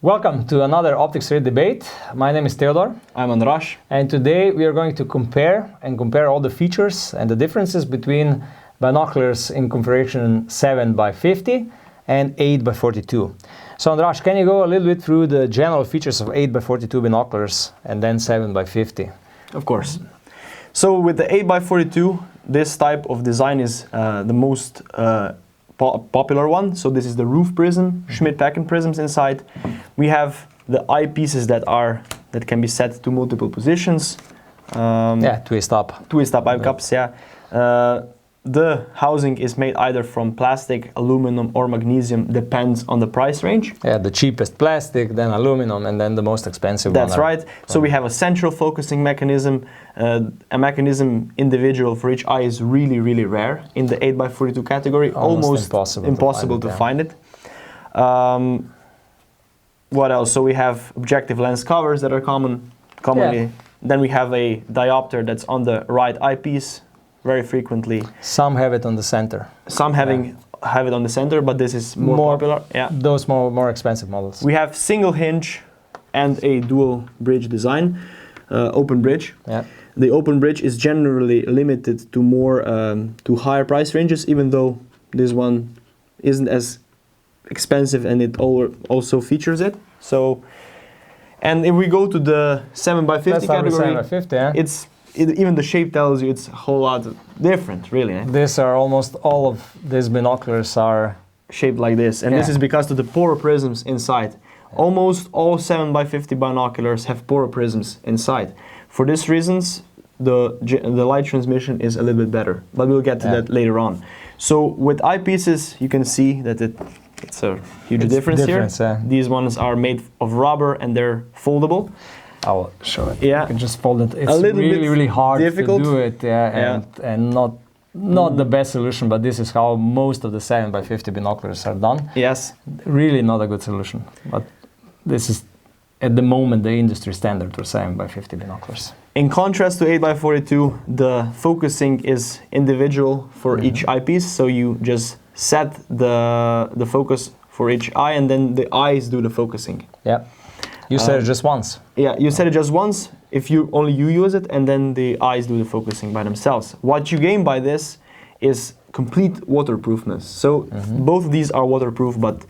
Welcome to another opticstrade debate. My name is Theodor. I'm Andras. And today we are going to compare all the features and the differences between binoculars in configuration 7x50 and 8x42. So Andras, can you go a little bit through the general features of 8x42 binoculars and then 7x50? Of course. So with the 8x42, this type of design is the most popular one. So this is the roof prism, Schmidt-Packen prisms inside. We have the eyepieces that can be set to multiple positions. Twist up. Twist up eye cups, yeah. The housing is made either from plastic, aluminum or magnesium, depends on the price range. Yeah, the cheapest plastic, then aluminum, and then the most expensive one. That's right. So we have a central focusing mechanism. A mechanism individual for each eye is really, really rare in the 8x42 category. Almost impossible to find it. What else? So we have objective lens covers that are commonly. Yeah. Then we have a diopter that's on the right eyepiece. Very frequently. Some have it on the center. Some have it on the center, but this is more popular. Yeah. Those more expensive models. We have single hinge and a dual bridge design, open bridge. Yeah. The open bridge is generally limited to to higher price ranges, even though this one isn't as expensive and it also features it. So, and if we go to the 7x50 category, 7x50, yeah? Even the shape tells you it's a whole lot different, really. Eh? These are almost all of these binoculars are shaped like this, and this is because of the poro prisms inside. Yeah. Almost all 7x50 binoculars have poro prisms inside. For these reasons, the light transmission is a little bit better, but we'll get to that later on. So with eyepieces, you can see that it's a huge difference here. Yeah. These ones are made of rubber and they're foldable. I'll show it. Yeah, you can just fold it. It's really hard difficult to do it. And not the best solution, but this is how most of the 7x50 binoculars are done. Yes. Really not a good solution, but this is at the moment the industry standard for 7x50 binoculars. In contrast to 8x42, the focusing is individual for each eyepiece, so you just set the focus for each eye, and then the eyes do the focusing. Yeah. You set it just once. Yeah, you set it just once, if you use it, and then the eyes do the focusing by themselves. What you gain by this is complete waterproofness. So both of these are waterproof, but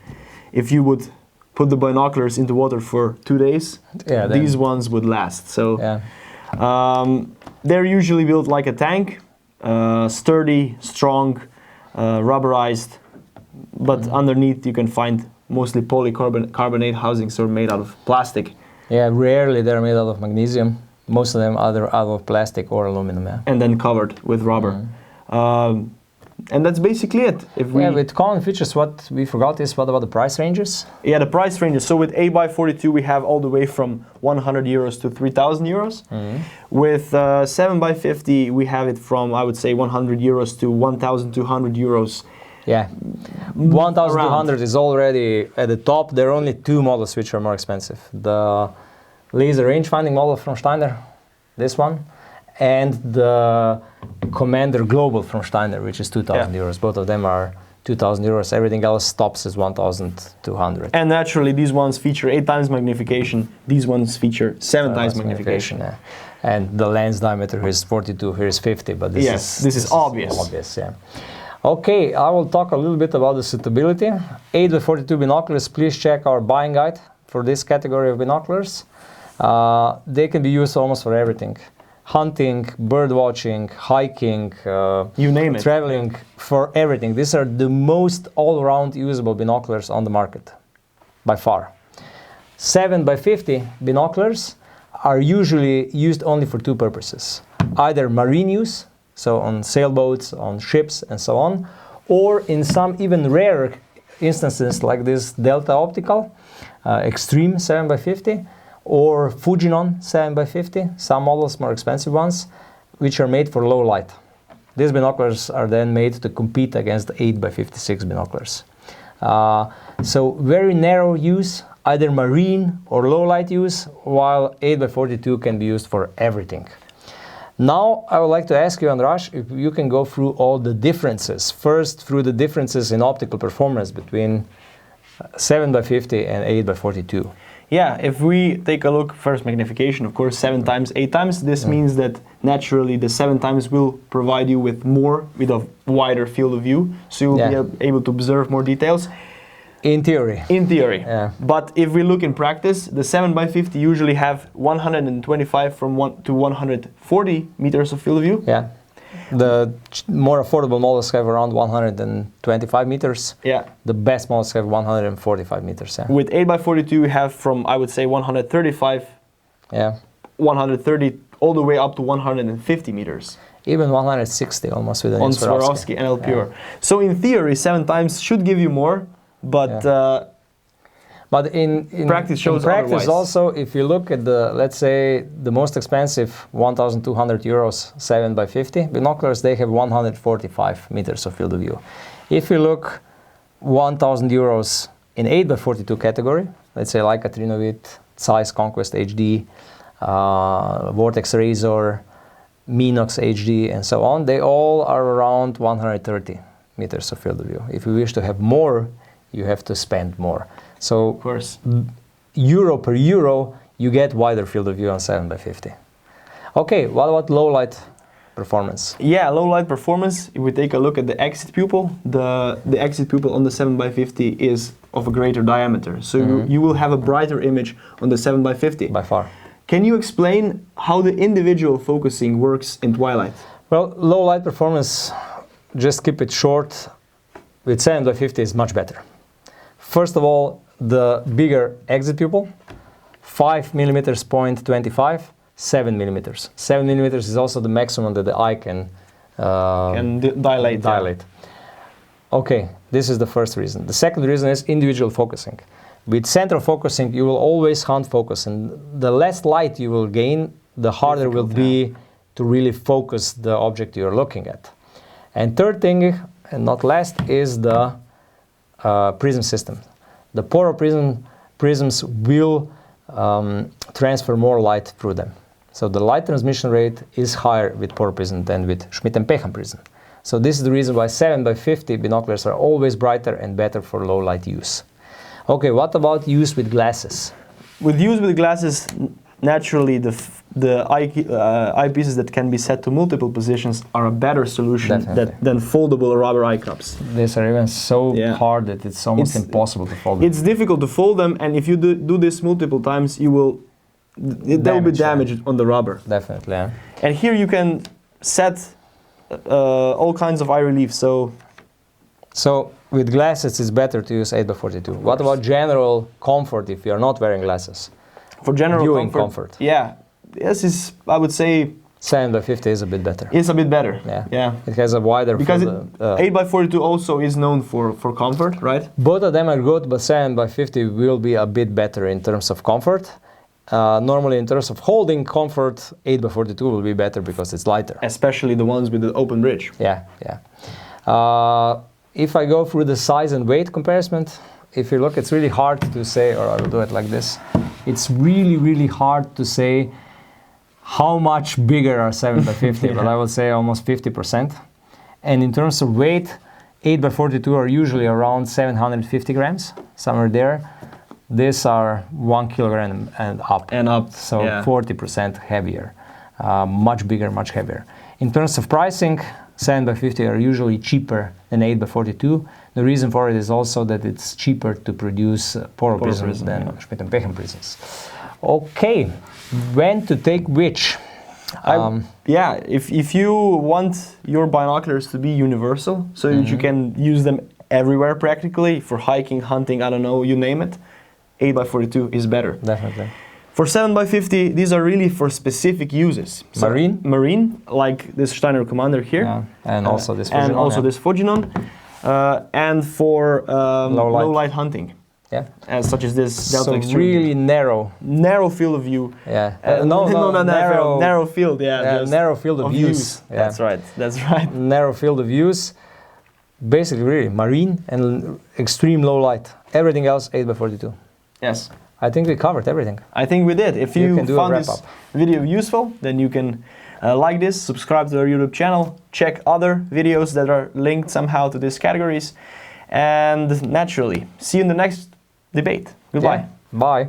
if you would put the binoculars into water for 2 days, these ones would last. So they're usually built like a tank, sturdy, strong, rubberized, but underneath you can find mostly polycarbonate housings are made out of plastic. Yeah, rarely they're made out of magnesium. Most of them are either out of plastic or aluminum. Yeah. And then covered with rubber. And that's basically it. With common features, what we forgot is what about the price ranges? Yeah, the price ranges. So with 8x42 we have all the way from 100 euros to 3,000 euros. With 7x50 we have it from, I would say, 100 euros to 1,200 euros. Yeah, 1,200 is already at the top. There are only two models which are more expensive. The laser range-finding model from Steiner, this one, and the Commander Global from Steiner, which is 2,000 euros. Both of them are 2,000 euros. Everything else stops at 1,200. And naturally, these ones feature 8 times magnification. These ones feature 7 times magnification. Yeah. And the lens diameter here is 42, here is 50, but this is obvious. Obvious, yeah. Okay, I will talk a little bit about the suitability. 8x42 binoculars, please check our buying guide for this category of binoculars. They can be used almost for everything. Hunting, bird watching, hiking, you name it. Traveling, for everything. These are the most all-around usable binoculars on the market, by far. 7x50 binoculars are usually used only for two purposes. Either marine use, so on sailboats, on ships, and so on, or in some even rarer instances like this Delta Optical, Extreme 7x50, or Fujinon 7x50, some models more expensive ones, which are made for low light. These binoculars are then made to compete against 8x56 binoculars. So very narrow use, either marine or low light use, while 8x42 can be used for everything. Now I would like to ask you, Andras, if you can go through all the differences. First, through the differences in optical performance between 7x50 and 8x42. Yeah, if we take a look, first magnification, of course, 7 times, 8 times, this means that naturally the 7 times will provide you with a wider field of view, so you'll be able to observe more details. In theory. In theory. Yeah. But if we look in practice, the 7x50 usually have 125 from 1 to 140 meters of field of view. Yeah. The more affordable models have around 125 meters. Yeah. The best models have 145 meters. Yeah. With 8x42 you have from, I would say, 135, 130, all the way up to 150 meters. Even 160 almost with an on Swarovski NL Pure. So in theory, 7 times should give you more, but but in practice shows practice otherwise. Also, if you look at the, let's say, the most expensive 1,200 euros 7x50 binoculars, they have 145 meters of field of view. If you look 1,000 euros in 8x42 category, let's say like a Trinovit, Zeiss Conquest HD, Vortex Razor, Minox HD, and so on, they all are around 130 meters of field of view. If you wish to have more, you have to spend more. So, of course, euro per euro, you get wider field of view on 7x50. Okay, what about low light performance? Yeah, low light performance. If we take a look at the exit pupil, the exit pupil on the 7x50 is of a greater diameter. So you will have a brighter image on the 7x50. By far. Can you explain how the individual focusing works in twilight? Well, low light performance, just keep it short, with 7x50 is much better. First of all, the bigger exit pupil, 5 millimeters 0.25, 7 millimeters. 7 millimeters is also the maximum that the eye can dilate. Yeah. Okay, this is the first reason. The second reason is individual focusing. With central focusing, you will always hand focus, and the less light you will gain, the harder will be to really focus the object you're looking at. And third thing, and not last, is the prism system. The poro prisms will transfer more light through them. So the light transmission rate is higher with poro prism than with Schmidt and Peckham prism. So this is the reason why 7x50 binoculars are always brighter and better for low light use. Okay, what about use with glasses? With use with glasses, naturally the eyepieces that can be set to multiple positions are a better solution than foldable rubber eye cups. These are even so hard that it's almost impossible to fold them. It's difficult to fold them, and if you do this multiple times, there will be damage on the rubber. Definitely, yeah. And here you can set all kinds of eye relief. So with glasses, it's better to use 8x42. What about general comfort if you are not wearing glasses? For general viewing comfort. Yeah, this I would say 7x50 is a bit better. It's a bit better. Yeah. It has a wider because 8x42 also is known for comfort, right? Both of them are good, but 7x50 will be a bit better in terms of comfort. Normally, in terms of holding comfort, 8x42 will be better because it's lighter. Especially the ones with the open bridge. Yeah. If I go through the size and weight comparison, if you look, it's really hard to say, or I will do it like this. It's really, really hard to say how much bigger are 7x50, but I would say almost 50%. And in terms of weight, 8x42 are usually around 750 grams, somewhere there. These are 1 kilogram and up. So 40% heavier, much bigger, much heavier. In terms of pricing, 7x50 are usually cheaper than 8x42. The reason for it is also that it's cheaper to produce poro prisms than Schmidt and Peckham prisms. Okay, when to take which? If you want your binoculars to be universal, so that you can use them everywhere practically, for hiking, hunting, I don't know, you name it, 8x42 is better. Definitely. For 7x50, these are really for specific uses. So marine, like this Steiner Commander here. Yeah. And also this Fujinon. And also this Fujinon. And for low light hunting. Yeah. Such as this Delta so Extreme. really narrow field of view. Yeah. Narrow field. Narrow field of use. Yeah. That's right. Narrow field of use. Basically, really marine and extreme low light. Everything else 8x42. Yes. I think we covered everything. I think we did. If you found this video useful, then you can like this, subscribe to our YouTube channel, check other videos that are linked somehow to these categories, and naturally, see you in the next debate. Goodbye. Yeah. Bye.